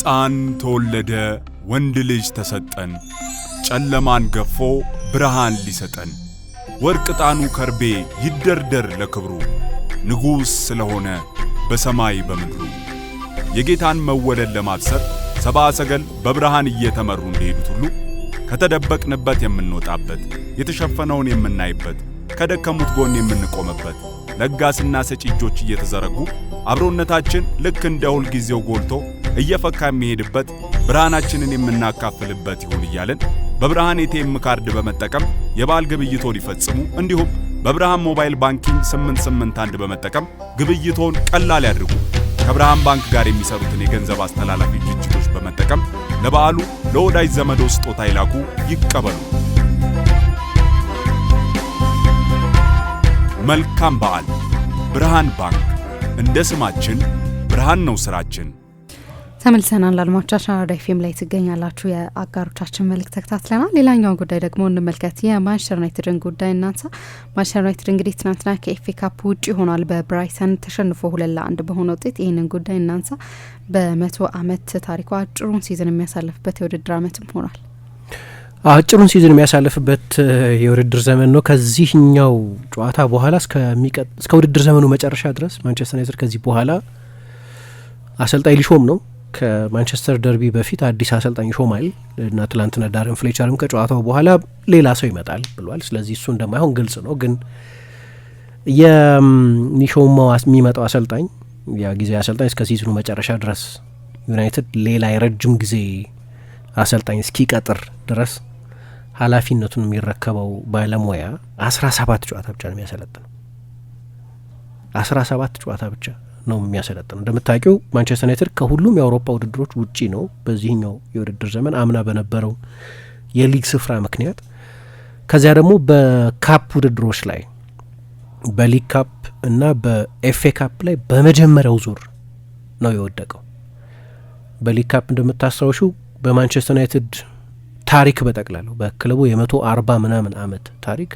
ሕፃን ተወለደ ወንድ ልጅ ተሰጠን ጨለማን ገፎ ብርሃን ሊሰጠን ወርቅ ጣኑ ከርቤ ይደርደር ለክብሩ ንጉሥ ስለሆነ በሰማይ በምድሩ የጌታን መወለድ ለማብሰር ሰብአ ሰገል በብርሃን እየተመሩ እንደሄዱት ሁሉ ከተደበቅንበት የምንወጣበት የተሸፈነውን የምናይበት ከደከሙት ጎን የምንቆምበት ለጋስና ሰጪ እጆች እየተዘረጉ አብሮነታችን ልክ እንደ ሁል ጊዜው ጎልቶ እየፈካ የሚሄድበት ብርሃናችንን የምናካፍልበት ይሁን እያለን በብርሃን ኤቲኤም ካርድ በመጠቀም የበዓል ግብይቶ ሊፈጽሙ እንዲሁም በብርሃን ሞባይል ባንኪንግ 881 በመጠቀም ግብይቶን ቀላል ያድርጉ። ከብርሃን ባንክ ጋር የሚሰሩትን የገንዘብ አስተላላፊ ድርጅቶች በመጠቀም ለበዓሉ ለወዳጅ ዘመዶ ስጦታ ይላኩ፣ ይቀበሉ። መልካም በዓል። ብርሃን ባንክ። እንደ ስማችን ብርሃን ነው ስራችን። ተመልሰናል። አድማጮቻችን አራዳ ኤፍኤም ላይ ትገኛላችሁ። የአጋሮቻችን መልእክት ተከታትለናል። ሌላኛውን ጉዳይ ደግሞ እንመልከት። የማንቸስተር ዩናይትድን ጉዳይ እናንሳ። ማንቸስተር ዩናይትድ እንግዲህ ትናንትና ከኤፍኤ ካፕ ውጪ ሆኗል። በብራይተን ተሸንፎ 2-1 በሆነ ውጤት ይህንን ጉዳይ እናንሳ። በ100 ዓመት ታሪኩ አጭሩን ሲዝን የሚያሳልፍበት የውድድር ዓመትም ሆኗል። አጭሩን ሲዝን የሚያሳልፍበት የውድድር ዘመን ነው። ከዚህኛው ጨዋታ በኋላ እስከ ውድድር ዘመኑ መጨረሻ ድረስ ማንቸስተር ዩናይትድ ከዚህ በኋላ አሰልጣኝ ሊሾም ነው። ከማንቸስተር ደርቢ በፊት አዲስ አሰልጣኝ ይሾማል እና ትላንትና ዳረን ፍሌቸርም ከጨዋታው በኋላ ሌላ ሰው ይመጣል ብሏል። ስለዚህ እሱ እንደማይሆን ግልጽ ነው። ግን የሚሾመው የሚመጣው አሰልጣኝ ያ ጊዜ አሰልጣኝ እስከ ሲዝኑ መጨረሻ ድረስ ዩናይትድ ሌላ የረጅም ጊዜ አሰልጣኝ እስኪቀጥር ድረስ ኃላፊነቱን የሚረከበው ባለሙያ 17 ጨዋታ ብቻ ነው የሚያሰለጥነው። 17 ጨዋታ ብቻ ነው የሚያሰለጥነው። እንደምታውቂው ማንቸስተር ዩናይትድ ከሁሉም የአውሮፓ ውድድሮች ውጪ ነው በዚህኛው የውድድር ዘመን አምና በነበረው የሊግ ስፍራ ምክንያት። ከዚያ ደግሞ በካፕ ውድድሮች ላይ በሊግ ካፕ እና በኤፍኤ ካፕ ላይ በመጀመሪያው ዙር ነው የወደቀው። በሊግ ካፕ እንደምታስታውሹ በማንቸስተር ዩናይትድ ታሪክ በጠቅላላው በክለቡ የ140 ምናምን ዓመት ታሪክ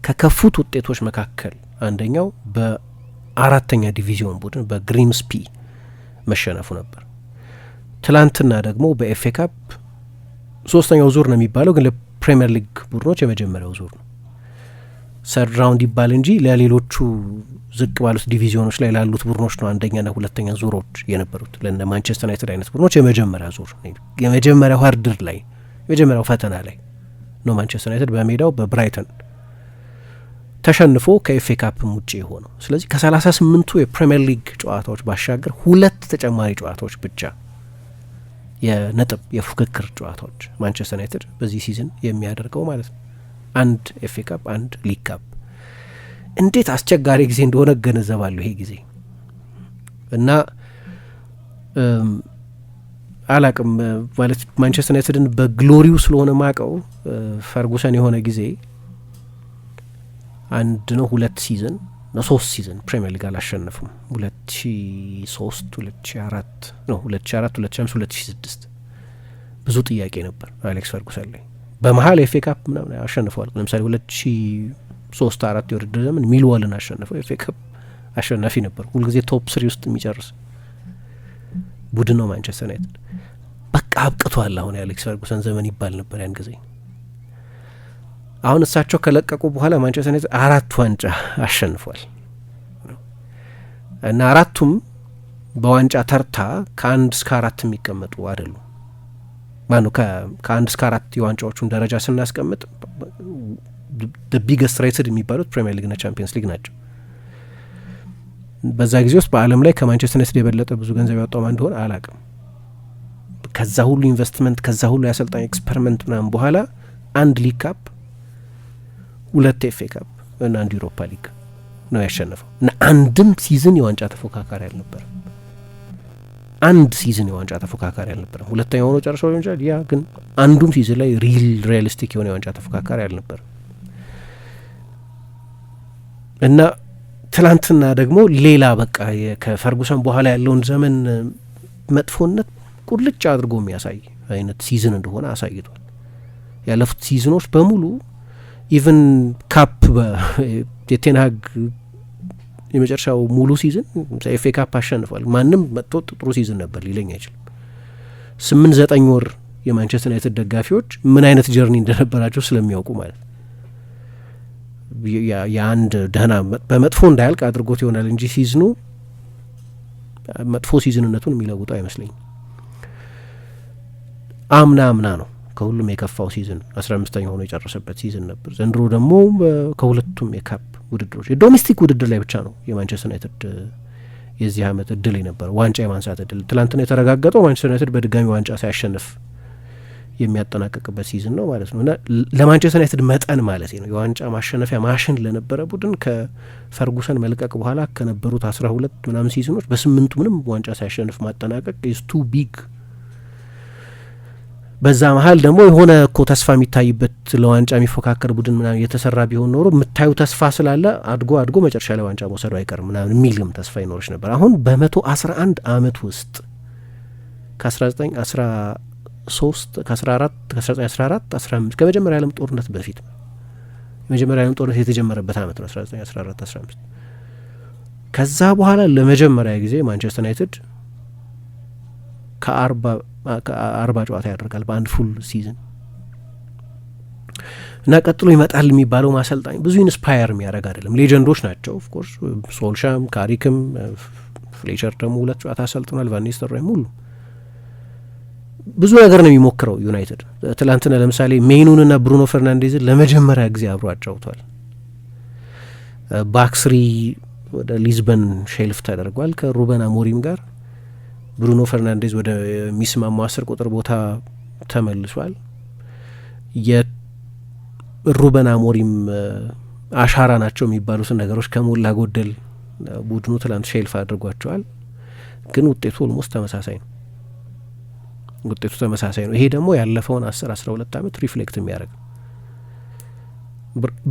ከከፉት ውጤቶች መካከል አንደኛው በአራተኛ ዲቪዚዮን ቡድን በግሪምስፒ መሸነፉ ነበር። ትላንትና ደግሞ በኤፍኤ ካፕ ሶስተኛው ዙር ነው የሚባለው፣ ግን ለፕሪሚየር ሊግ ቡድኖች የመጀመሪያው ዙር ነው። ሰርድ ራውንድ ይባል እንጂ ለሌሎቹ ዝቅ ባሉት ዲቪዚዮኖች ላይ ላሉት ቡድኖች ነው አንደኛና ሁለተኛ ዙሮች የነበሩት። ለእነ ማንቸስተር ዩናይትድ አይነት ቡድኖች የመጀመሪያ ዙር የመጀመሪያው ሀርድር ላይ የመጀመሪያው ፈተና ላይ ነው ማንቸስተር ዩናይትድ በሜዳው በብራይተን ተሸንፎ ከኤፍኤ ካፕም ውጭ የሆነው። ስለዚህ ከ38ቱ የፕሪሚየር ሊግ ጨዋታዎች ባሻገር 2 ተጨማሪ ጨዋታዎች ብቻ የነጥብ የፉክክር ጨዋታዎች ማንቸስተር ዩናይትድ በዚህ ሲዝን የሚያደርገው ማለት ነው። 1 ኤፍኤ ካፕ፣ 1 ሊግ ካፕ። እንዴት አስቸጋሪ ጊዜ እንደሆነ እገነዘባለሁ ይሄ ጊዜ እና አላቅም ማለት ማንቸስተር ዩናይትድን በግሎሪው ስለሆነ ማቀው ፈርጉሰን የሆነ ጊዜ 1 ነው 2 ሲዝን ነው 3 ሲዝን ፕሪሚየር ሊግ አላሸነፉም። 2003 2004 ነው 2004 2005 2006 ብዙ ጥያቄ ነበር አሌክስ ፈርጉሰን ላይ። በመሀል ኤፍኤ ካፕ ምናምን አሸንፈዋል። ለምሳሌ 2003-4 የውድድር ዘመን ሚልዋልን አሸነፈው። ኤፍኤ ካፕ አሸናፊ ነበር። ሁልጊዜ ቶፕ 3 ውስጥ የሚጨርስ ቡድን ነው ማንቸስተር ዩናይትድ። በቃ አብቅቷል አሁን የአሌክስ ፈርጉሰን ዘመን ይባል ነበር ያን ጊዜ። አሁን እሳቸው ከለቀቁ በኋላ ማንቸስተር ዩናይትድ 4 ዋንጫ አሸንፏል እና 4ቱም በዋንጫ ተርታ ከ1 እስከ 4 የሚቀመጡ አይደሉም። ማኑ ከ1 እስከ 4 የዋንጫዎቹን ደረጃ ስናስቀምጥ ቢገስት ሬትድ የሚባሉት ፕሪሚየር ሊግና ቻምፒየንስ ሊግ ናቸው። በዛ ጊዜ ውስጥ በዓለም ላይ ከማንቸስተር ዩናይትድ የበለጠ ብዙ ገንዘብ ያወጣው ማን እንደሆነ አላቅም። ከዛ ሁሉ ኢንቨስትመንት ከዛ ሁሉ የአሰልጣኝ ኤክስፐሪመንት ምናምን በኋላ 1 ሊግ ካፕ፣ 2 ኤፍኤ ካፕ እና 1 ዩሮፓ ሊግ ነው ያሸነፈው እና አንድም ሲዝን የዋንጫ ተፎካካሪ አልነበረም። 1 ሲዝን የዋንጫ ተፎካካሪ አልነበረም። ሁለተኛ ሆኖ ጨርሰው ሊሆን ይችላል። ያ ግን አንዱም ሲዝን ላይ ሪያሊስቲክ የሆነ የዋንጫ ተፎካካሪ አልነበረም እና ትላንትና ደግሞ ሌላ በቃ ከፈርጉሰን በኋላ ያለውን ዘመን መጥፎነት ቁልጭ አድርጎ የሚያሳይ አይነት ሲዝን እንደሆነ አሳይቷል። ያለፉት ሲዝኖች በሙሉ ኢቨን ካፕ የቴንሃግ የመጨረሻው ሙሉ ሲዝን ኤፍኤ ካፕ አሸንፏል። ማንም መጥቶ ጥሩ ሲዝን ነበር ሊለኝ አይችልም። 8-9 ወር የማንቸስተር ዩናይትድ ደጋፊዎች ምን አይነት ጀርኒ እንደነበራቸው ስለሚያውቁ ማለት የአንድ ደህና በመጥፎ እንዳያልቅ አድርጎት ይሆናል እንጂ ሲዝኑ መጥፎ ሲዝንነቱን የሚለውጠው አይመስለኝም። አምና ነው ከሁሉም የከፋው ሲዝን 15ኛ ሆኖ የጨረሰበት ሲዝን ነበር። ዘንድሮ ደግሞ ከሁለቱም የካፕ ውድድሮች የዶሜስቲክ ውድድር ላይ ብቻ ነው የማንቸስተር ዩናይትድ የዚህ ዓመት እድል የነበረው ዋንጫ የማንሳት እድል። ትላንትና የተረጋገጠው ማንቸስተር ዩናይትድ በድጋሚ ዋንጫ ሳያሸንፍ የሚያጠናቀቅበት ሲዝን ነው ማለት ነው። እና ለማንቸስተር ዩናይትድ መጠን ማለት ነው የዋንጫ ማሸነፊያ ማሽን ለነበረ ቡድን ከፈርጉሰን መልቀቅ በኋላ ከነበሩት 12 ምናምን ሲዝኖች በ8ቱ ምንም ዋንጫ ሳያሸንፍ ማጠናቀቅ ኢዝ ቱ ቢግ። በዛ መሀል ደግሞ የሆነ እኮ ተስፋ የሚታይበት ለዋንጫ የሚፎካከር ቡድን ምናምን የተሰራ ቢሆን ኖሮ የምታዩ ተስፋ ስላለ አድጎ መጨረሻ ላይ ዋንጫ መውሰዱ አይቀርም ምናምን የሚልም ተስፋ ይኖርች ነበር። አሁን በ111 ዓመት ውስጥ ከ1913 ከ1914 15 ከመጀመሪያ ዓለም ጦርነት በፊት የመጀመሪያ ዓለም ጦርነት የተጀመረበት ዓመት ነው 1914 15 ከዛ በኋላ ለመጀመሪያ ጊዜ ማንቸስተር ዩናይትድ ከ40 ጨዋታ ያደርጋል በአንድ ፉል ሲዝን እና ቀጥሎ ይመጣል የሚባለው ማሰልጣኝ ብዙ ኢንስፓየር የሚያደርግ አይደለም። ሌጀንዶች ናቸው ኦፍኮርስ ሶልሻም ካሪክም ፍሌቸር ደግሞ 2 ጨዋታ አሰልጥኗል። ቫን ኒስተልሮይም ሁሉ ብዙ ነገር ነው የሚሞክረው ዩናይትድ። ትላንትና ለምሳሌ ሜኑንና ብሩኖ ፈርናንዴዝን ለመጀመሪያ ጊዜ አብሮ አጫውቷል። ባክስሪ ወደ ሊዝበን ሼልፍ ተደርጓል ከሩበን አሞሪም ጋር። ብሩኖ ፈርናንዴዝ ወደ ሚስማማ 10 ቁጥር ቦታ ተመልሷል። የሩበን አሞሪም አሻራ ናቸው የሚባሉትን ነገሮች ከሞላ ጎደል ቡድኑ ትላንት ሼልፍ አድርጓቸዋል። ግን ውጤቱ ኦልሞስት ተመሳሳይ ነው። ይሄ ደግሞ ያለፈውን 10-12 ዓመት ሪፍሌክት የሚያደርግ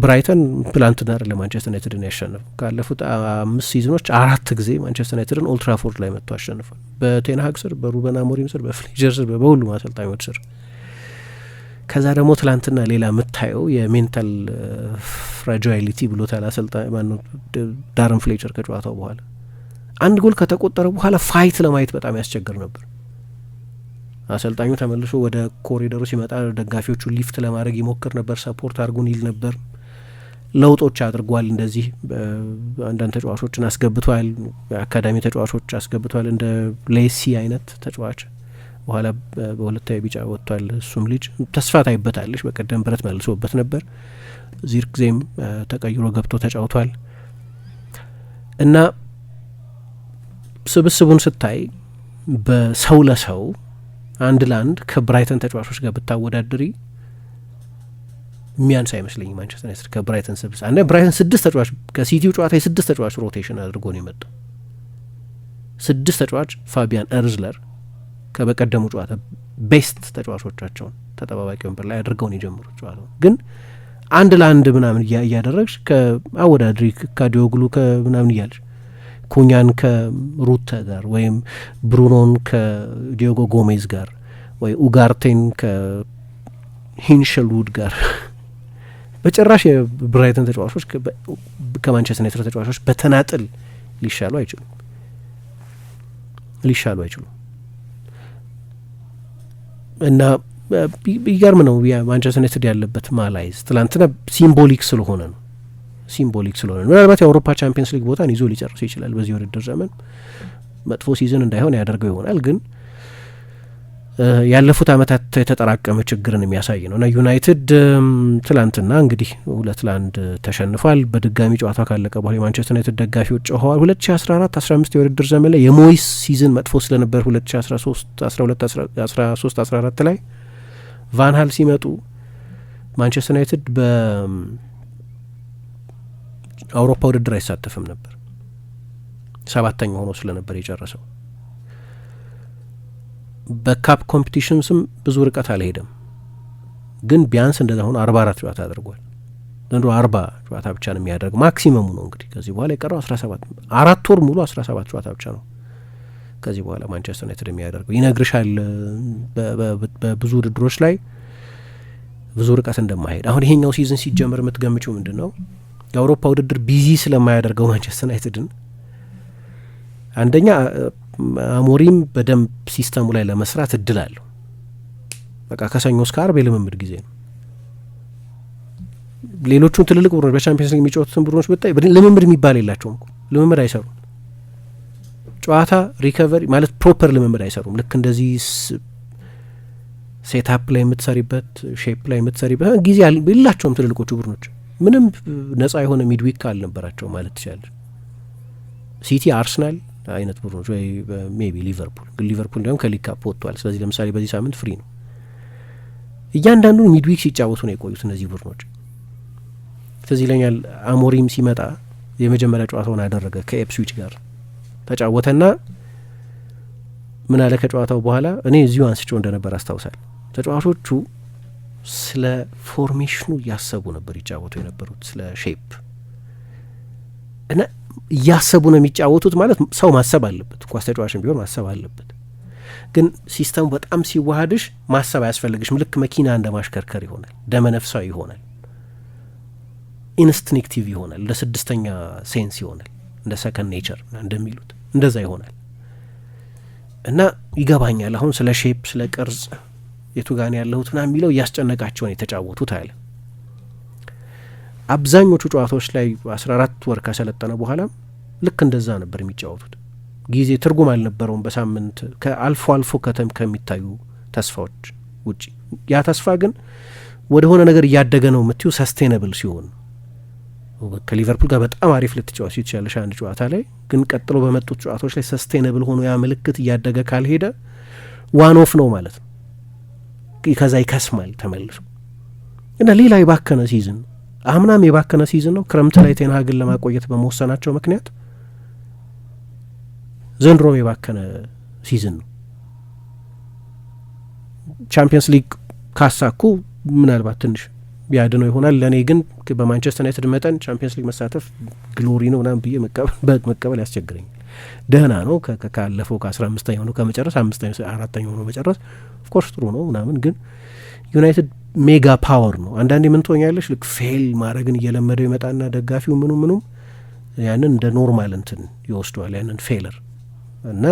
ብራይተን ትላንትና ለማንቸስተር ዩናይትድን ያሸነፈው ካለፉት 5 ሲዝኖች 4 ጊዜ ማንቸስተር ዩናይትድን ኦልድ ትራፎርድ ላይ መጥቶ አሸንፏል። በቴንሃግ ስር፣ በሩበን አሞሪም ስር፣ በፍሌቸር ስር፣ በሁሉም አሰልጣኞች ስር። ከዛ ደግሞ ትላንትና ሌላ የምታየው የሜንታል ፍራጃይሊቲ ብሎታል አሰልጣኝ ማነው ዳረን ፍሌቸር ከጨዋታው በኋላ አንድ ጎል ከተቆጠረ በኋላ ፋይት ለማየት በጣም ያስቸግር ነበር። አሰልጣኙ ተመልሶ ወደ ኮሪደሩ ሲመጣ ደጋፊዎቹ ሊፍት ለማድረግ ይሞክር ነበር፣ ሰፖርት አድርጉን ይል ነበር። ለውጦች አድርጓል። እንደዚህ አንዳንድ ተጫዋቾችን አስገብቷል፣ የአካዳሚ ተጫዋቾች አስገብቷል፣ እንደ ሌሲ አይነት ተጫዋች በኋላ በሁለታዊ ቢጫ ወጥቷል። እሱም ልጅ ተስፋ ታይበታለች። በቀደም ብረት መልሶበት ነበር። ዚርክዜም ተቀይሮ ገብቶ ተጫውቷል እና ስብስቡን ስታይ በሰው ለሰው 1-1 ከብራይተን ተጫዋቾች ጋር ብታወዳድሪ የሚያንስ አይመስለኝም ማንቸስተር ዩናይትድ ከብራይተን ስብስብ። አንደ ብራይተን 6 ተጫዋች ከሲቲው ጨዋታ የ6 ተጫዋች ሮቴሽን አድርጎ ነው የመጣው። 6 ተጫዋች ፋቢያን እርዝለር ከበቀደሙ ጨዋታ ቤስት ተጫዋቾቻቸውን ተጠባባቂ ወንበር ላይ አድርገው ነው የጀመሩት ጨዋታው። ግን 1-1 ምናምን እያደረግሽ ከአወዳድሪ ከዲዮግሉ ከምናምን እያለሽ ኩኛን ከሩተ ጋር ወይም ብሩኖን ከዲዮጎ ጎሜዝ ጋር ወይ ኡጋርቴን ከሂንሸልውድ ጋር በጭራሽ የብራይተን ተጫዋቾች ከማንቸስተር ዩናይትድ ተጫዋቾች በተናጥል ሊሻሉ አይችሉም እና ቢገርም ነው የማንቸስተር ዩናይትድ ያለበት ማላይዝ ትላንትና ሲምቦሊክ ስለሆነ ነው። ምናልባት የአውሮፓ ቻምፒየንስ ሊግ ቦታን ይዞ ሊጨርሱ ይችላል በዚህ ውድድር ዘመን። መጥፎ ሲዝን እንዳይሆን ያደርገው ይሆናል። ግን ያለፉት ዓመታት የተጠራቀመ ችግርን የሚያሳይ ነው እና ዩናይትድ ትላንትና እንግዲህ 2-1 ተሸንፏል። በድጋሚ ጨዋታ ካለቀ በኋላ የማንቸስተር ዩናይትድ ደጋፊዎች ጮኸዋል። 2014-15 የውድድር ዘመን ላይ የሞይስ ሲዝን መጥፎ ስለነበር 2013-14 ላይ ቫን ሃል ሲመጡ ማንቸስተር ዩናይትድ በአውሮፓ ውድድር አይሳተፍም ነበር። 7ኛ ሆኖ ስለነበር የጨረሰው። በካፕ ኮምፒቲሽን ስም ብዙ ርቀት አልሄደም፣ ግን ቢያንስ እንደዛ ሆኖ 44 ጨዋታ አድርጓል። ዘንድሮ 40 ጨዋታ ብቻ ነው የሚያደርግ ማክሲመሙ ነው። እንግዲህ ከዚህ በኋላ የቀረው 17 4 ወር ሙሉ 17 ጨዋታ ብቻ ነው ከዚህ በኋላ ማንቸስተር ዩናይትድ የሚያደርገው። ይነግርሻል በብዙ ውድድሮች ላይ ብዙ ርቀት እንደማይሄድ። አሁን ይሄኛው ሲዝን ሲጀምር የምትገምችው ምንድን ነው? የአውሮፓ ውድድር ቢዚ ስለማያደርገው ማንቸስተር ዩናይትድን አንደኛ አሞሪም በደንብ ሲስተሙ ላይ ለመስራት እድል አለው። በቃ ከሰኞ እስከ አርብ የልምምድ ጊዜ ነው። ሌሎቹን ትልልቅ ቡድኖች በቻምፒየንስ ሊግ የሚጫወቱትን ቡድኖች ብታይ ልምምድ የሚባል የላቸውም። ልምምድ አይሰሩም። ጨዋታ ሪከቨሪ ማለት ፕሮፐር ልምምድ አይሰሩም። ልክ እንደዚህ ሴትአፕ ላይ የምትሰሪበት ሼፕ ላይ የምትሰሪበት ጊዜ የላቸውም። ትልልቆቹ ቡድኖች ምንም ነጻ የሆነ ሚድዊክ አልነበራቸው ማለት ትችላለች። ሲቲ፣ አርሰናል አይነት ቡድኖች ወይ ሜቢ ሊቨርፑል እንዲሁም ከሊግ ካፕ ወጥቷል። ስለዚህ ለምሳሌ በዚህ ሳምንት ፍሪ ነው። እያንዳንዱን ሚድዊክ ሲጫወቱ ነው የቆዩት እነዚህ ቡድኖች። ስለዚህ ይለኛል አሞሪም ሲመጣ የመጀመሪያ ጨዋታውን አደረገ ከኤፕስዊች ጋር ተጫወተና ምን አለ ከጨዋታው በኋላ እኔ እዚሁ አንስቼው እንደነበር አስታውሳል። ተጫዋቾቹ ስለ ፎርሜሽኑ እያሰቡ ነበር ይጫወቱ የነበሩት፣ ስለ ሼፕ እና እያሰቡ ነው የሚጫወቱት። ማለት ሰው ማሰብ አለበት፣ ኳስ ተጫዋችን ቢሆን ማሰብ አለበት። ግን ሲስተሙ በጣም ሲዋሃድሽ ማሰብ አያስፈልግሽም። ልክ መኪና እንደ ማሽከርከር ይሆናል፣ ደመነፍሳዊ ይሆናል፣ ኢንስቲንክቲቭ ይሆናል፣ እንደ ስድስተኛ ሴንስ ይሆናል፣ እንደ ሰከንድ ኔቸር እንደሚሉት እንደዛ ይሆናል። እና ይገባኛል አሁን ስለ ሼፕ ስለ ቅርጽ የቱ ጋር ያለሁት ና የሚለው እያስጨነቃቸውን የተጫወቱት አለ። አብዛኞቹ ጨዋታዎች ላይ 14 ወር ካሰለጠነ በኋላ ልክ እንደዛ ነበር የሚጫወቱት። ጊዜ ትርጉም አልነበረውም። በሳምንት ከአልፎ አልፎ ከሚታዩ ተስፋዎች ውጪ ያ ተስፋ ግን ወደ ሆነ ነገር እያደገ ነው የምትዩ ሰስቴነብል ሲሆን ከሊቨርፑል ጋር በጣም አሪፍ ልትጫወት ይችላለሽ አንድ ጨዋታ ላይ፣ ግን ቀጥሎ በመጡት ጨዋታዎች ላይ ሰስቴነብል ሆኖ ያ ምልክት እያደገ ካልሄደ ዋን ኦፍ ነው ማለት ነው። ከዛ ይከስማል ተመልሶ እና ሌላ የባከነ ሲዝን ነው። አምናም የባከነ ሲዝን ነው። ክረምት ላይ ቴንሃግን ለማቆየት በመወሰናቸው ምክንያት ዘንድሮም የባከነ ሲዝን ነው። ቻምፒየንስ ሊግ ካሳኩ ምናልባት ትንሽ ቢያድነው ይሆናል። ለእኔ ግን በማንቸስተር ዩናይትድ መጠን ቻምፒየንስ ሊግ መሳተፍ ግሎሪ ነው ምናምን ብዬ መቀበል ያስቸግረኛል። ደህና ነው ካለፈው ከ15ኛ ሆኖ ከመጨረስ 4ኛ ሆኖ መጨረስ ኦፍኮርስ ጥሩ ነው ምናምን፣ ግን ዩናይትድ ሜጋ ፓወር ነው። አንዳንዴ ምን ትሆኛለሽ ልክ ፌል ማድረግን እየለመደው ይመጣና ደጋፊው ምኑም ያንን እንደ ኖርማል እንትን ይወስደዋል ያንን ፌለር እና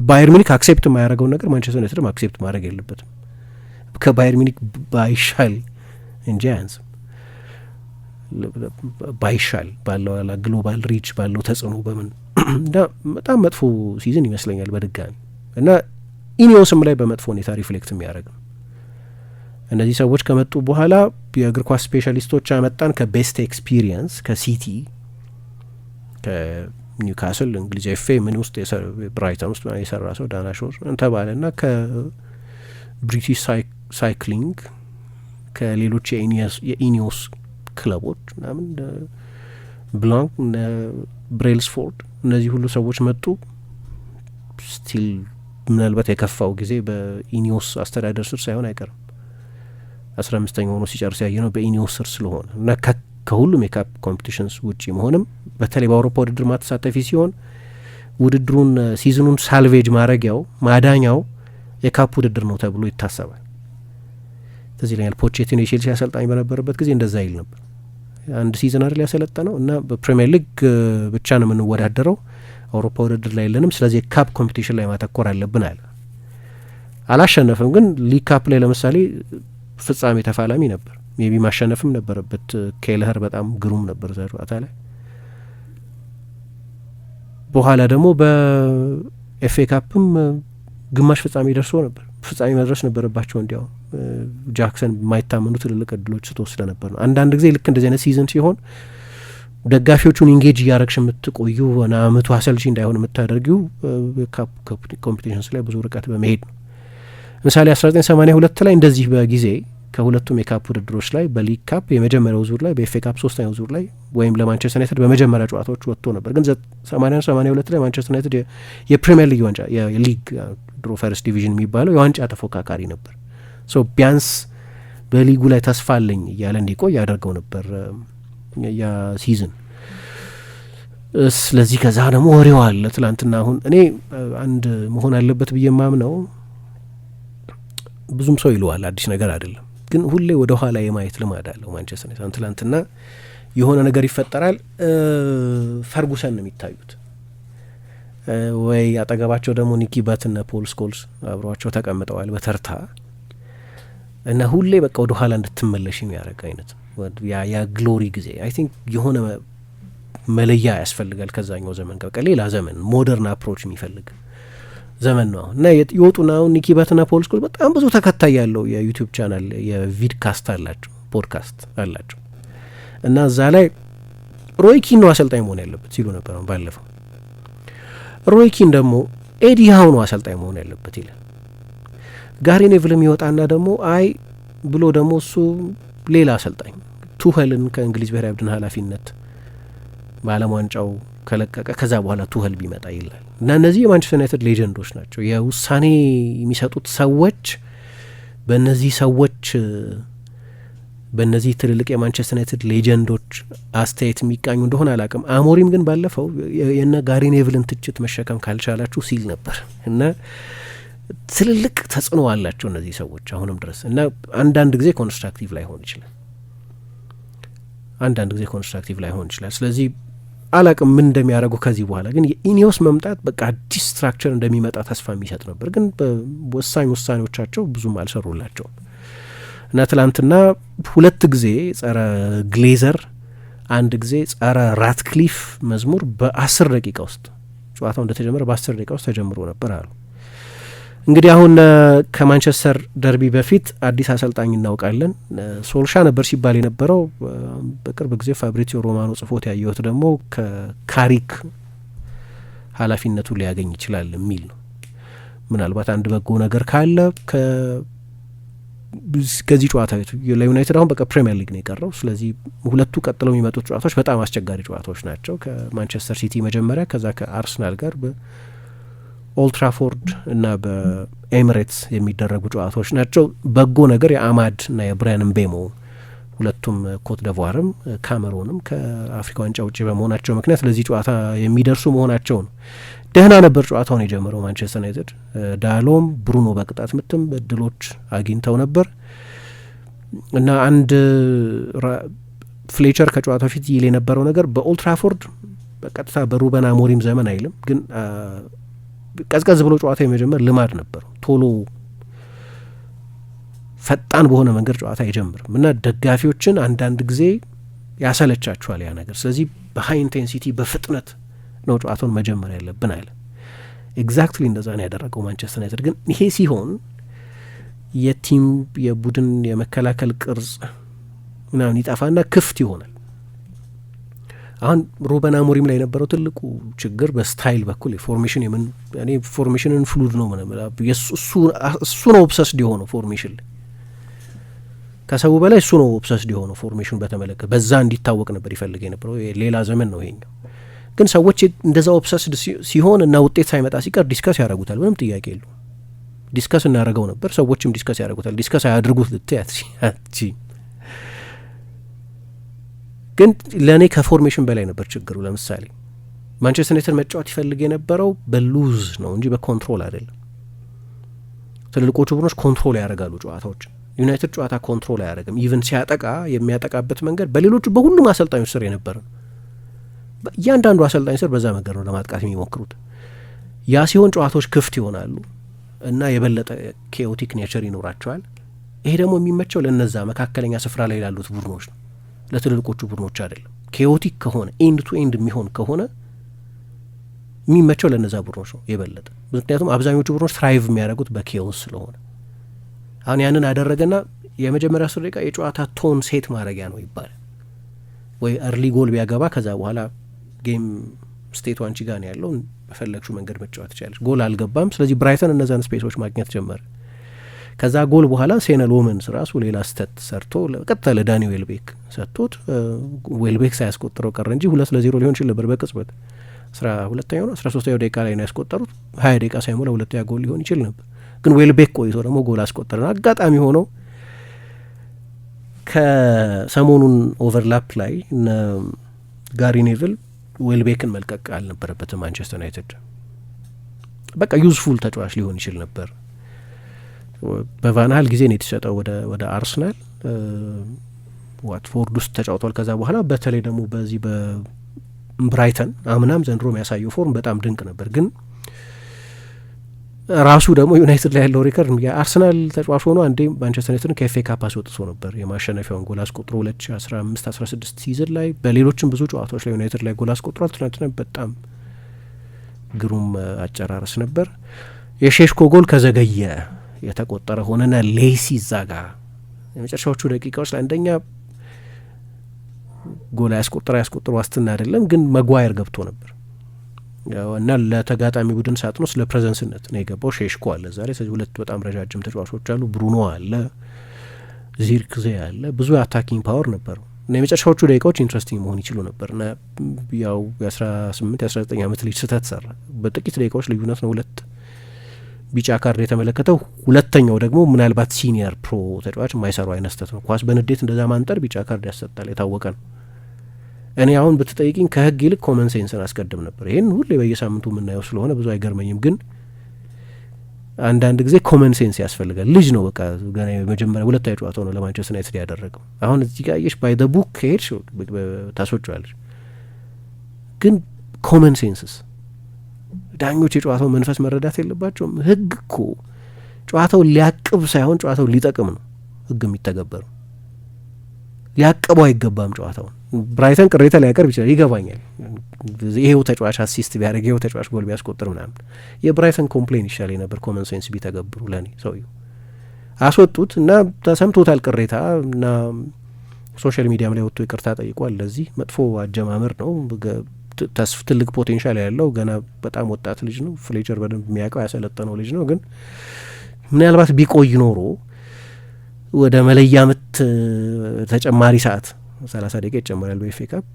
ባየር ሚኒክ አክሴፕት የማያደርገውን ነገር ማንቸስተር ዩናይትድም አክሴፕት ማድረግ የለበትም። ከባየር ሚኒክ ባይሻል እንጂ አያንስም። ባይሻል ባለው ግሎባል ሪች ባለው ተጽዕኖ በምን እና በጣም መጥፎ ሲዝን ይመስለኛል በድጋሚ እና ኢኒዮስም ላይ በመጥፎ ሁኔታ ሪፍሌክት የሚያደርግ ነው። እነዚህ ሰዎች ከመጡ በኋላ የእግር ኳስ ስፔሻሊስቶች አመጣን ከቤስት ኤክስፒሪየንስ ከሲቲ ከኒውካስል እንግሊዝ ኤፍ ኤ ምን ውስጥ ብራይተን ውስጥ የሰራ ሰው ዳና ሾር እንተባለ ና ከብሪቲሽ ሳይክሊንግ ከሌሎች የኢኒዮስ ክለቦች ምናምን ብላንክ ብሬልስፎርድ እነዚህ ሁሉ ሰዎች መጡ። ስቲል ምናልባት የከፋው ጊዜ በኢኒዮስ አስተዳደር ስር ሳይሆን አይቀርም። 15ኛ ሆኖ ሲጨርስ ያየ ነው በኢኒዮስ ስር ስለሆነ እና ከሁሉም የካፕ ኮምፒቲሽንስ ውጪ መሆንም በተለይ በአውሮፓ ውድድር ማተሳተፊ ሲሆን ውድድሩን ሲዝኑን ሳልቬጅ ማድረጊያው ማዳኛው የካፕ ውድድር ነው ተብሎ ይታሰባል። ስለዚህ ለኛል ፖቼቲኖ የቼልሲ አሰልጣኝ በነበረበት ጊዜ እንደዛ ይል ነበር። አንድ ሲዝን አይደል ያሰለጠነው እና በፕሪሚየር ሊግ ብቻ ነው የምንወዳደረው፣ አውሮፓ ውድድር ላይ የለንም፣ ስለዚህ የካፕ ኮምፒቲሽን ላይ ማተኮር አለብን አለ። አላሸነፍም፣ ግን ሊግ ካፕ ላይ ለምሳሌ ፍጻሜ ተፋላሚ ነበር። ሜቢ ማሸነፍም ነበረበት። ኬለህር በጣም ግሩም ነበር ጨዋታ ላይ። በኋላ ደግሞ በኤፍኤ ካፕም ግማሽ ፍጻሜ ደርሶ ነበር። ፍጻሜ መድረስ ነበረባቸው። እንዲያው ጃክሰን የማይታመኑ ትልልቅ እድሎች ስትወስደ ነበር ነው። አንዳንድ ጊዜ ልክ እንደዚህ አይነት ሲዝን ሲሆን ደጋፊዎቹን ኢንጌጅ እያረግሽ የምትቆዩ ና አመቱ አሰልቺ እንዳይሆን የምታደርጊው ካፕ ኮምፒቲሽንስ ላይ ብዙ ርቀት በመሄድ ነው። ለምሳሌ 1982 ላይ እንደዚህ በጊዜ ከሁለቱም የካፕ ውድድሮች ላይ በሊግ ካፕ የመጀመሪያው ዙር ላይ በኤፍኤ ካፕ 3ኛው ዙር ላይ ወይም ለማንቸስተር ዩናይትድ በመጀመሪያ ጨዋታዎች ወጥቶ ነበር። ግን 82 ላይ ማንቸስተር ዩናይትድ የፕሪሚየር ሊግ ዋንጫ የሊግ ድሮ ፈርስት ዲቪዥን የሚባለው የዋንጫ ተፎካካሪ ነበር። ሶ ቢያንስ በሊጉ ላይ ተስፋ አለኝ እያለ እንዲቆይ ያደርገው ነበር ያ ሲዝን። ስለዚህ ከዛ ደግሞ ወሬው አለ ትላንትና። አሁን እኔ አንድ መሆን አለበት ብዬ ማምነው ብዙም ሰው ይለዋል አዲስ ነገር አይደለም፣ ግን ሁሌ ወደ ኋላ የማየት ልማድ አለው ማንቸስተር ዩናይትድ። ትላንትና የሆነ ነገር ይፈጠራል፣ ፈርጉሰን ነው የሚታዩት ወይ አጠገባቸው ደግሞ ኒኪ ባትና ፖል ስኮልስ አብረዋቸው ተቀምጠዋል በተርታ እና ሁሌ በቃ ወደ ኋላ እንድትመለሽ የሚያደርግ አይነት ያ ግሎሪ ጊዜ አይ ቲንክ የሆነ መለያ ያስፈልጋል ከዛኛው ዘመን በቃ ሌላ ዘመን ሞደርን አፕሮች የሚፈልግ ዘመን ነው እና ይወጡና አሁን ኒኪ ባትና ፖል ስኮልስ በጣም ብዙ ተከታይ ያለው የዩቲዩብ ቻናል የቪድካስት አላቸው ፖድካስት አላቸው እና እዛ ላይ ሮይ ኪን ነው አሰልጣኝ መሆን ያለበት ሲሉ ነበር ባለፈው ሮይ ኪን ደግሞ ኤዲ ሃው ነው አሰልጣኝ መሆን ያለበት ይላል ጋሪ ኔቭልም ይወጣና ደግሞ አይ ብሎ ደግሞ እሱ ሌላ አሰልጣኝ ቱኸልን ከእንግሊዝ ብሔራዊ ቡድን ኃላፊነት በዓለም ዋንጫው ከለቀቀ ከዛ በኋላ ቱኸል ቢመጣ ይላል እና እነዚህ የማንቸስተር ዩናይትድ ሌጀንዶች ናቸው የውሳኔ የሚሰጡት ሰዎች በእነዚህ ትልልቅ የማንቸስተር ዩናይትድ ሌጀንዶች አስተያየት የሚቃኙ እንደሆነ አላቅም አሞሪም ግን ባለፈው የነ ጋሪ ኔቭልን ትችት መሸከም ካልቻላችሁ ሲል ነበር እና ትልልቅ ተጽዕኖ አላቸው እነዚህ ሰዎች አሁንም ድረስ እና አንዳንድ ጊዜ ኮንስትራክቲቭ ላይሆን ይችላል ስለዚህ አላቅም ምን እንደሚያደርጉ ከዚህ በኋላ ግን የኢኒዮስ መምጣት በቃ አዲስ ስትራክቸር እንደሚመጣ ተስፋ የሚሰጥ ነበር ግን በወሳኝ ውሳኔዎቻቸው ብዙም አልሰሩላቸውም እና ትላንትና 2 ጊዜ ጸረ ግሌዘር 1 ጊዜ ጸረ ራትክሊፍ መዝሙር በ10 ደቂቃ ውስጥ ጨዋታው እንደተጀመረ በ10 ደቂቃ ውስጥ ተጀምሮ ነበር አሉ እንግዲህ አሁን ከማንቸስተር ደርቢ በፊት አዲስ አሰልጣኝ እናውቃለን ሶልሻ ነበር ሲባል የነበረው በቅርብ ጊዜ ፋብሪዚዮ ሮማኖ ጽፎት ያየሁት ደግሞ ከካሪክ ኃላፊነቱ ሊያገኝ ይችላል የሚል ነው ምናልባት አንድ በጎ ነገር ካለ ከዚህ ጨዋታ ለዩናይትድ አሁን በቃ ፕሪሚየር ሊግ ነው የቀረው ስለዚህ ሁለቱ ቀጥለው የሚመጡት ጨዋታዎች በጣም አስቸጋሪ ጨዋታዎች ናቸው ከማንቸስተር ሲቲ መጀመሪያ ከዛ ከአርሰናል ጋር ኦልትራፎርድ እና በኤሚሬትስ የሚደረጉ ጨዋታዎች ናቸው በጎ ነገር የአማድ እና የብራያን ምቤሞ ሁለቱም ኮት ደቯርም ካሜሮንም ከአፍሪካ ዋንጫ ውጭ በመሆናቸው ምክንያት ለዚህ ጨዋታ የሚደርሱ መሆናቸው ነው ደህና ነበር ጨዋታውን የጀመረው ማንቸስተር ዩናይትድ ዳሎም ብሩኖ በቅጣት ምትም እድሎች አግኝተው ነበር እና አንድ ፍሌቸር ከጨዋታው ፊት ይል የነበረው ነገር በኦልትራፎርድ በቀጥታ በሩበን አሞሪም ዘመን አይልም ግን ቀዝቀዝ ብሎ ጨዋታ የመጀመር ልማድ ነበር ቶሎ ፈጣን በሆነ መንገድ ጨዋታ አይጀምርም እና ደጋፊዎችን አንዳንድ ጊዜ ያሰለቻቸዋል ያ ነገር ስለዚህ በሃይ ኢንቴንሲቲ በፍጥነት ነው ጨዋታውን መጀመር ያለብን አለ ኤግዛክትሊ እንደዛ ነው ያደረገው ማንቸስተር ዩናይትድ ግን ይሄ ሲሆን የቲም የቡድን የመከላከል ቅርጽ ምናምን ይጠፋና ክፍት ይሆናል አሁን ሩበን አሞሪም ላይ የነበረው ትልቁ ችግር በስታይል በኩል የፎርሜሽን ፎርሜሽንን ፍሉድ ነው እሱ ነው ኦብሰስድ የሆነው ፎርሜሽን ከሰው በላይ እሱ ነው ኦብሰስድ የሆነው ፎርሜሽን በተመለከተ በዛ እንዲታወቅ ነበር ይፈልግ የነበረው ሌላ ዘመን ነው ይሄኛው ግን ሰዎች እንደዛ ኦብሰስድ ሲሆን እና ውጤት ሳይመጣ ሲቀር ዲስከስ ያደርጉታል ምንም ጥያቄ የለውም ዲስከስ እናደርገው ነበር ሰዎችም ዲስከስ ያደርጉታል ዲስከስ አያድርጉት ልትያት ግን ለእኔ ከፎርሜሽን በላይ ነበር ችግሩ ለምሳሌ ማንቸስተር ዩናይትድ መጫወት ይፈልግ የነበረው በሉዝ ነው እንጂ በኮንትሮል አይደለም ትልልቆቹ ቡድኖች ኮንትሮል ያደርጋሉ ጨዋታዎች ዩናይትድ ጨዋታ ኮንትሮል አያደርግም ኢቨን ሲያጠቃ የሚያጠቃበት መንገድ በሌሎቹ በሁሉም አሰልጣኞች ስር የነበረ እያንዳንዱ አሰልጣኝ ስር በዛ መንገድ ነው ለማጥቃት የሚሞክሩት ያ ሲሆን ጨዋታዎች ክፍት ይሆናሉ እና የበለጠ ኬኦቲክ ኔቸር ይኖራቸዋል ይሄ ደግሞ የሚመቸው ለነዛ መካከለኛ ስፍራ ላይ ላሉት ቡድኖች ነው ለትልልቆቹ ቡድኖች አይደለም ኬኦቲክ ከሆነ ኤንድ ቱ ኤንድ የሚሆን ከሆነ የሚመቸው ለነዛ ቡድኖች ነው የበለጠ ምክንያቱም አብዛኞቹ ቡድኖች ትራይቭ የሚያደርጉት በኬኦስ ስለሆነ አሁን ያንን አደረገና የመጀመሪያ 10 ደቂቃ የጨዋታ ቶን ሴት ማድረጊያ ነው ይባላል ወይ አርሊ ጎል ቢያገባ ከዛ በኋላ ጌም ስቴቱ አንቺ ጋር ነው ያለው በፈለግሽው መንገድ መጫወት ይችላል ጎል አልገባም ስለዚህ ብራይተን እነዛን ስፔሶች ማግኘት ጀመረ ከዛ ጎል በኋላ ሴነል ዎመንስ ራሱ ሌላ ስተት ሰርቶ ቀጥታ ለዳኒ ዌልቤክ ሰጥቶት ዌልቤክ ሳያስቆጥረው ቀረ እንጂ 2-0 ሊሆን ይችላል ነበር በቅጽበት 12ኛው ነው 13ኛው ደቂቃ ላይ ነው ያስቆጠሩት 20 ደቂቃ ሳይሞላ ሁለተኛ ጎል ሊሆን ይችላል ነበር ግን ዌልቤክ ቆይቶ ደግሞ ጎል አስቆጠረና አጋጣሚ ሆኖ ከሰሞኑን ኦቨርላፕ ላይ ጋሪ ኔቭል ዌልቤክን መልቀቅ አልነበረበትም ማንቸስተር ዩናይትድ በቃ ዩዝፉል ተጫዋች ሊሆን ይችል ነበር በቫንሃል ጊዜ ነው የተሰጠው ወደ አርሰናል ዋትፎርድ ውስጥ ተጫውቷል ከዛ በኋላ በተለይ ደግሞ በዚህ ብራይተን አምናም ዘንድሮ የሚያሳየው ፎርም በጣም ድንቅ ነበር። ግን ራሱ ደግሞ ዩናይትድ ላይ ያለው ሪከርድ የአርሰናል ተጫዋች ሆኖ አንዴ ማንቸስተር ዩናይትድን ከኤፍኤ ካፕ አስወጥቶ ነበር። የማሸነፊያውን ጎል አስቆጥሮ 2015-16 ሲዝን ላይ በሌሎችም ብዙ ጨዋታዎች ላይ ዩናይትድ ላይ ጎል አስቆጥሯል። ትናንትና በጣም ግሩም አጨራረስ ነበር። የሼሽኮ ጎል ከዘገየ የተቆጠረ ሆነና ሌሲ ዛጋ የመጨረሻዎቹ ደቂቃዎች ላይ አንደኛ ጎል ያስቆጥር ዋስትና አይደለም፣ ግን መጓየር ገብቶ ነበር እና ለተጋጣሚ ቡድን ሳጥኖ ስለ ፕሬዘንስነት ነው የገባው። ሼሽኮ አለ ዛሬ። ስለዚህ ሁለት በጣም ረጃጅም ተጫዋቾች አሉ። ብሩኖ አለ፣ ዚርክዜ አለ። ብዙ አታኪንግ ፓወር ነበረው እና የመጨረሻዎቹ ደቂቃዎች ኢንትረስቲንግ መሆን ይችሉ ነበር እና ያው የ18-19 ዓመት ልጅ ስህተት ሰራ። በጥቂት ደቂቃዎች ልዩነት ነው ሁለት ቢጫ ካርድ የተመለከተው። ሁለተኛው ደግሞ ምናልባት ሲኒየር ፕሮ ተጫዋች የማይሰራው አይነት ስህተት ነው። ኳስ በንዴት እንደዛ ማንጠር ቢጫ ካርድ ያሰጣል፣ የታወቀ ነው። እኔ አሁን ብትጠይቅኝ ከህግ ይልቅ ኮመን ሴንስን አስቀድም ነበር። ይህን ሁሌ በየሳምንቱ የምናየው ስለሆነ ብዙ አይገርመኝም፣ ግን አንዳንድ ጊዜ ኮመን ሴንስ ያስፈልጋል። ልጅ ነው በቃ ገና የመጀመሪያ ሁለታዊ ጨዋታው ነው ለማንቸስተር ዩናይትድ ያደረገው። አሁን እዚህ ጋር የሽ ባይ ዘ ቡክ ከሄድሽ ታስወጪዋለሽ፣ ግን ኮመን ሴንስስ ዳኞች የጨዋታው መንፈስ መረዳት የለባቸውም። ህግ እኮ ጨዋታው ሊያቅብ ሳይሆን ጨዋታው ሊጠቅም ነው ህግ የሚተገበረው። ሊያቅበው አይገባም ጨዋታውን። ብራይተን ቅሬታ ሊያቀርብ ይችላል፣ ይገባኛል። ይሄው ተጫዋች አሲስት ቢያደርግ ይሄው ተጫዋች ጎል ቢያስቆጥር ምናምን የብራይተን ኮምፕሌን ይሻል ነበር ኮመን ሴንስ ቢተገብሩ። ለኔ ሰውየው አስወጡት እና ተሰምቶታል ቅሬታ እና ሶሻል ሚዲያም ላይ ወጥቶ ይቅርታ ጠይቋል። ለዚህ መጥፎ አጀማመር ነው። ትልቅ ፖቴንሻል ያለው ገና በጣም ወጣት ልጅ ነው። ፍሌቸር በደንብ የሚያውቀው ያሰለጠነው ልጅ ነው። ግን ምናልባት ቢቆይ ኖሮ ወደ መለያ ምት ተጨማሪ ሰዓት 30 ደቂቃ ይጨመራል በኤፍኤ ካፕ፣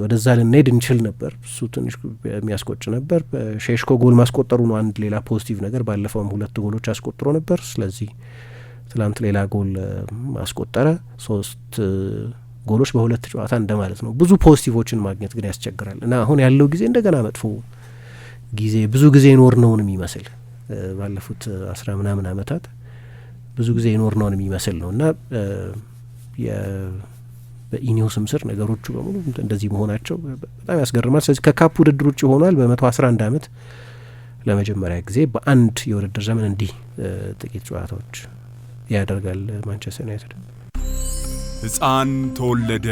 ወደዛ ልንሄድ እንችል ነበር። እሱ ትንሽ የሚያስቆጭ ነበር። ሼሽኮ ጎል ማስቆጠሩ ነው አንድ ሌላ ፖዚቲቭ ነገር። ባለፈውም 2 ጎሎች አስቆጥሮ ነበር። ስለዚህ ትላንት ሌላ ጎል አስቆጠረ። 3 ጎሎች በ2 ጨዋታ እንደማለት ነው። ብዙ ፖዚቲቮችን ማግኘት ግን ያስቸግራል እና አሁን ያለው ጊዜ እንደገና መጥፎ ጊዜ ብዙ ጊዜ ኖር ነውን የሚመስል ባለፉት 10 ምናምን ዓመታት ብዙ ጊዜ ኖር ነውን የሚመስል ነው እና በኢኒዮስም ስር ነገሮቹ በሙሉ እንደዚህ መሆናቸው በጣም ያስገርማል። ስለዚህ ከካፕ ውድድር ውጭ ሆኗል። በ111 ዓመት ለመጀመሪያ ጊዜ በአንድ የውድድር ዘመን እንዲህ ጥቂት ጨዋታዎች ያደርጋል ማንቸስተር ዩናይትድ። ሕፃን ተወለደ፣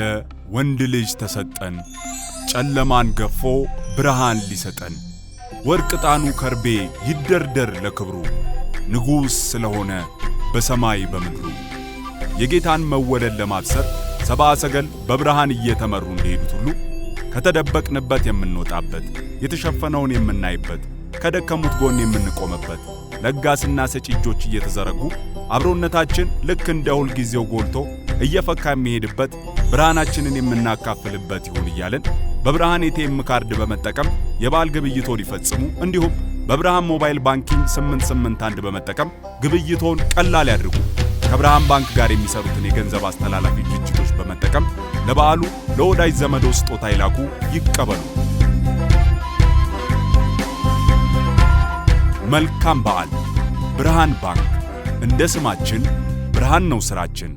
ወንድ ልጅ ተሰጠን፣ ጨለማን ገፎ ብርሃን ሊሰጠን፣ ወርቅ ዕጣኑ ከርቤ ይደርደር ለክብሩ፣ ንጉሥ ስለሆነ በሰማይ በምድሩ። የጌታን መወለድ ለማብሰር ሰብአ ሰገል በብርሃን እየተመሩ እንደሄዱት ሁሉ ከተደበቅንበት የምንወጣበት፣ የተሸፈነውን የምናይበት፣ ከደከሙት ጎን የምንቆምበት፣ ለጋስና ሰጪ እጆች እየተዘረጉ አብሮነታችን ልክ እንደ ሁል ጊዜው ጎልቶ እየፈካ የሚሄድበት፣ ብርሃናችንን የምናካፍልበት ይሁን እያልን በብርሃን ኤቲኤም ካርድ በመጠቀም የበዓል ግብይቶን ይፈጽሙ። እንዲሁም በብርሃን ሞባይል ባንኪንግ 881 በመጠቀም ግብይቶን ቀላል ያድርጉ። ከብርሃን ባንክ ጋር የሚሰሩትን የገንዘብ አስተላላፊ ድርጅቶች በመጠቀም ለበዓሉ ለወዳጅ ዘመዶ ስጦታ ይላኩ፣ ይቀበሉ። መልካም በዓል። ብርሃን ባንክ። እንደ ስማችን ብርሃን ነው ስራችን።